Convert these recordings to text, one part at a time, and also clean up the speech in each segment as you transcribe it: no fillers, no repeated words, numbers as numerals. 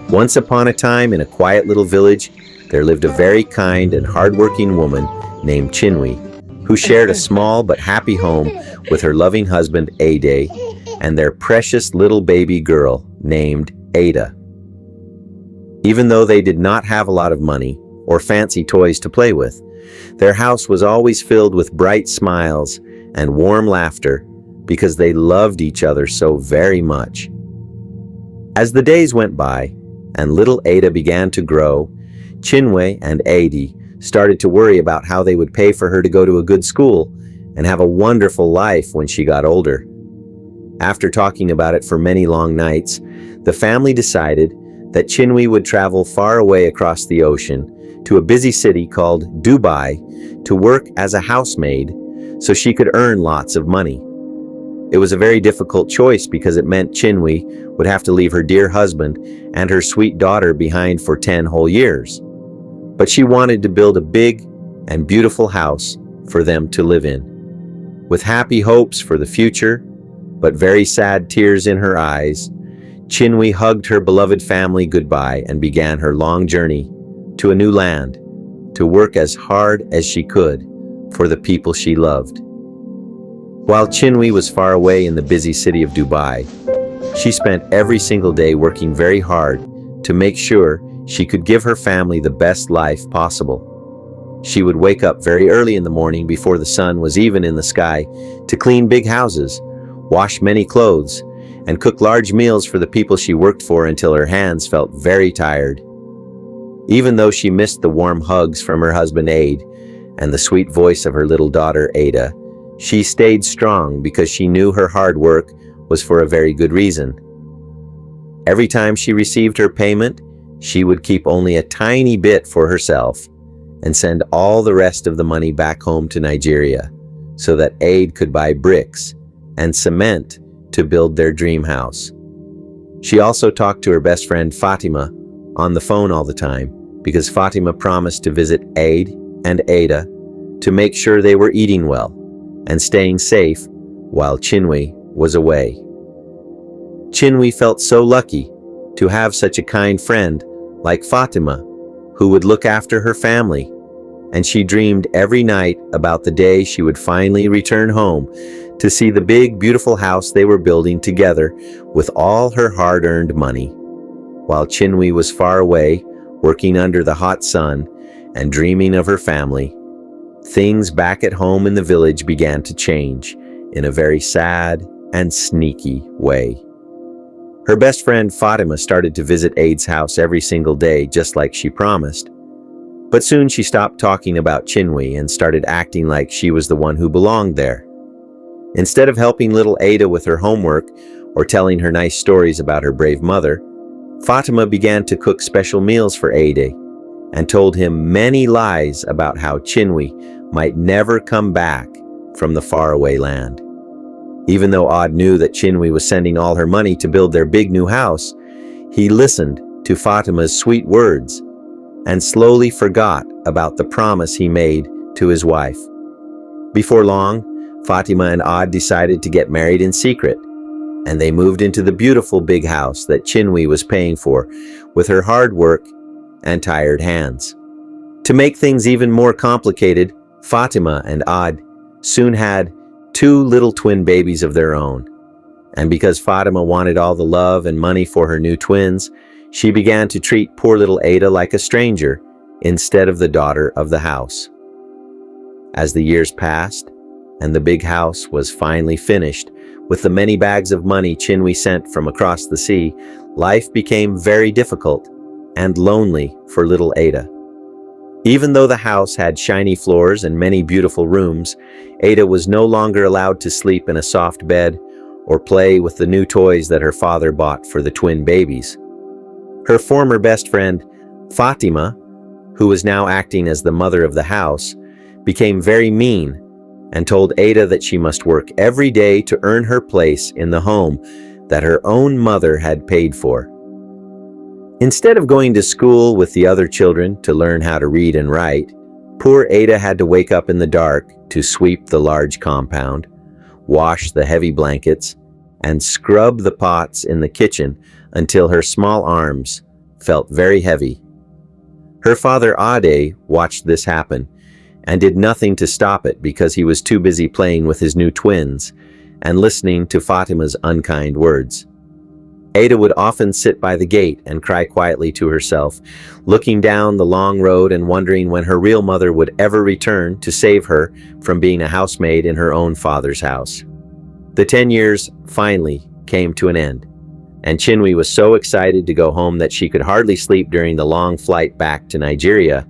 Once upon a time, in a quiet little village, there lived a very kind and hardworking woman named Chinwe, who shared a small but happy home with her loving husband Ade and their precious little baby girl named Ada. Even though they did not have a lot of money or fancy toys to play with, their house was always filled with bright smiles and warm laughter because they loved each other so very much. As the days went by and little Ada began to grow, Chinwe and Ade started to worry about how they would pay for her to go to a good school and have a wonderful life when she got older. After talking about it for many long nights, the family decided that Chinwe would travel far away across the ocean to a busy city called Dubai to work as a housemaid so she could earn lots of money. It was a very difficult choice because it meant Chinwe would have to leave her dear husband and her sweet daughter behind for 10 whole years. But she wanted to build a big and beautiful house for them to live in. With happy hopes for the future, but very sad tears in her eyes, Chinwe hugged her beloved family goodbye and began her long journey to a new land to work as hard as she could for the people she loved. While Chinwe was far away in the busy city of Dubai, she spent every single day working very hard to make sure she could give her family the best life possible. She would wake up very early in the morning before the sun was even in the sky to clean big houses, wash many clothes, and cook large meals for the people she worked for until her hands felt very tired. Even though she missed the warm hugs from her husband Ade and the sweet voice of her little daughter Ada, she stayed strong because she knew her hard work was for a very good reason. Every time she received her payment, she would keep only a tiny bit for herself and send all the rest of the money back home to Nigeria so that Ade could buy bricks and cement to build their dream house. She also talked to her best friend Fatima on the phone all the time because Fatima promised to visit Ade and Ada to make sure they were eating well and staying safe while Chinwe was away. Chinwe felt so lucky to have such a kind friend like Fatima who would look after her family, and she dreamed every night about the day she would finally return home to see the big, beautiful house they were building together with all her hard-earned money. While Chinwe was far away, working under the hot sun and dreaming of her family, things back at home in the village began to change in a very sad and sneaky way. Her best friend Fatima started to visit Ade's house every single day just like she promised. But soon she stopped talking about Chinwe and started acting like she was the one who belonged there. Instead of helping little Ada with her homework or telling her nice stories about her brave mother, Fatima began to cook special meals for Ade and told him many lies about how Chinwe might never come back from the faraway land. Even though Ad knew that Chinwe was sending all her money to build their big new house, he listened to Fatima's sweet words and slowly forgot about the promise he made to his wife. Before long, Fatima and Ad decided to get married in secret, and they moved into the beautiful big house that Chinwe was paying for with her hard work and tired hands. To make things even more complicated, Fatima and Ad soon had 2 little twin babies of their own. And because Fatima wanted all the love and money for her new twins, she began to treat poor little Ada like a stranger instead of the daughter of the house. As the years passed and the big house was finally finished, with the many bags of money Chinwe sent from across the sea, life became very difficult and lonely for little Ada. Even though the house had shiny floors and many beautiful rooms, Ada was no longer allowed to sleep in a soft bed or play with the new toys that her father bought for the twin babies. Her former best friend, Fatima, who was now acting as the mother of the house, became very mean and told Ada that she must work every day to earn her place in the home that her own mother had paid for. Instead of going to school with the other children to learn how to read and write, poor Ada had to wake up in the dark to sweep the large compound, wash the heavy blankets, and scrub the pots in the kitchen until her small arms felt very heavy. Her father Ade watched this happen and did nothing to stop it because he was too busy playing with his new twins and listening to Fatima's unkind words. Ada would often sit by the gate and cry quietly to herself, looking down the long road and wondering when her real mother would ever return to save her from being a housemaid in her own father's house. The 10 years finally came to an end, and Chinwe was so excited to go home that she could hardly sleep during the long flight back to Nigeria.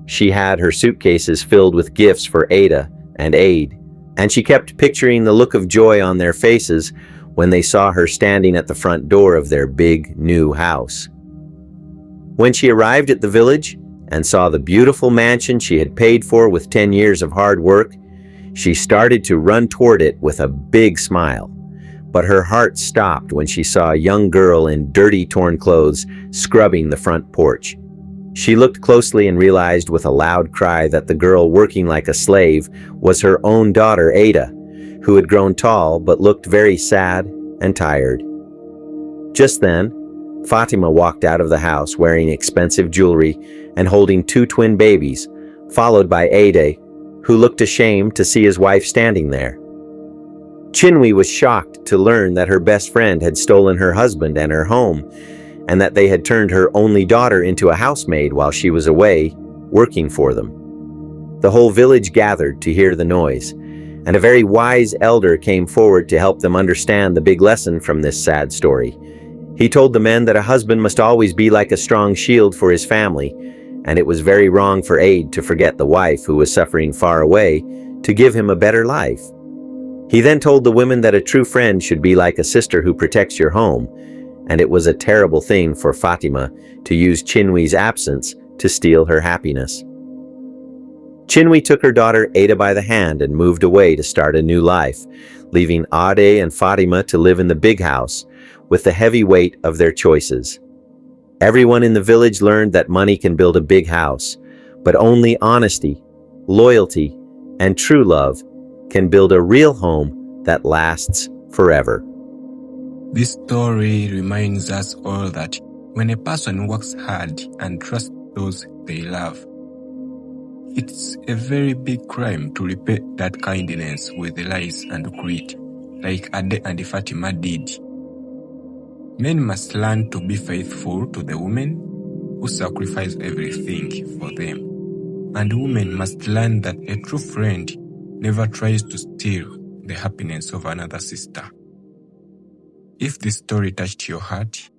She had her suitcases filled with gifts for Ada and Aid, and she kept picturing the look of joy on their faces when they saw her standing at the front door of their big new house. When she arrived at the village and saw the beautiful mansion she had paid for with 10 years of hard work, she started to run toward it with a big smile. But her heart stopped when she saw a young girl in dirty, torn clothes scrubbing the front porch. She looked closely and realized with a loud cry that the girl working like a slave was her own daughter, Ada, who had grown tall but looked very sad and tired. Just then, Fatima walked out of the house wearing expensive jewelry and holding 2 twin babies, followed by Ade, who looked ashamed to see his wife standing there. Chinwe was shocked to learn that her best friend had stolen her husband and her home, and that they had turned her only daughter into a housemaid while she was away working for them. The whole village gathered to hear the noise, and a very wise elder came forward to help them understand the big lesson from this sad story. He told the men that a husband must always be like a strong shield for his family, and it was very wrong for Aid to forget the wife who was suffering far away to give him a better life. He then told the women that a true friend should be like a sister who protects your home, and it was a terrible thing for Fatima to use Chinwe's absence to steal her happiness. Chinwe took her daughter Ada by the hand and moved away to start a new life, leaving Ade and Fatima to live in the big house with the heavy weight of their choices. Everyone in the village learned that money can build a big house, but only honesty, loyalty, and true love can build a real home that lasts forever. This story reminds us all that when a person works hard and trusts those they love, it's a very big crime to repay that kindness with lies and greed, like Ade and Fatima did. Men must learn to be faithful to the women who sacrifice everything for them. And women must learn that a true friend never tries to steal the happiness of another sister. If this story touched your heart,